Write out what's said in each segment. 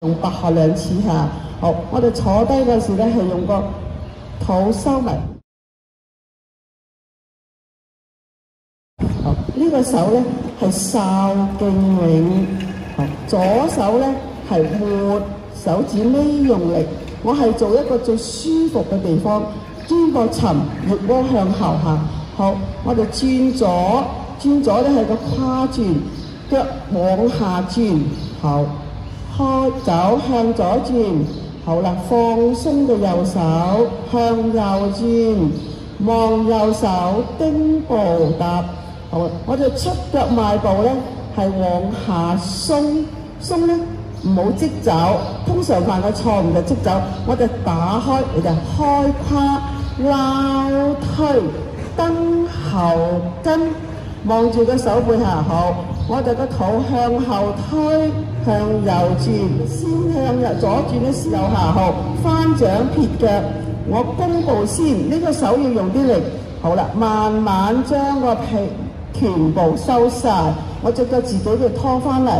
用8下2次嚇。好，我哋坐低嗰時咧係用個肚收埋。好，呢個手咧係哨勁永。好，左手咧係抹手指尾用力。我係做一個最舒服嘅地方，肩膊沉，腋窩向後下。好，我哋轉左咧係個跨轉，腳往下轉。好，開走向左轉。好啦，放鬆嘅右手向右轉，望右手丁步踏。好，我哋出腳邁步咧係往下鬆咧。唔好即走，通常犯嘅錯誤就即走。我哋打開，你就開胯、撈推、蹬後跟，望住個手背下。好，我哋個肚向後推，向右轉，先向右左轉嘅時右下。好，翻掌撇腳，我弓步先，呢個手要用啲力。好啦，慢慢將個臀部收晒，我隻腳自己要拖翻嚟。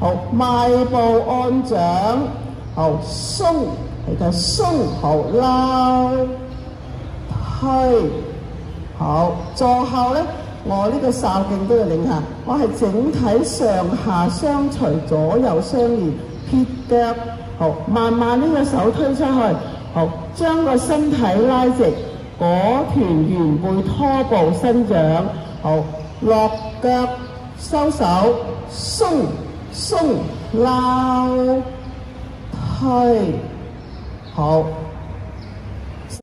好，邁步按掌，好鬆，嚟就鬆，好撈推，好坐後咧，我呢個哨勁都要擰下，我係整體上下相隨，左右相連，撇腳，好慢慢呢個手推出去，好將個身體拉直，果臀圓背拖步伸掌，好落腳收手鬆。鬆撈推，好。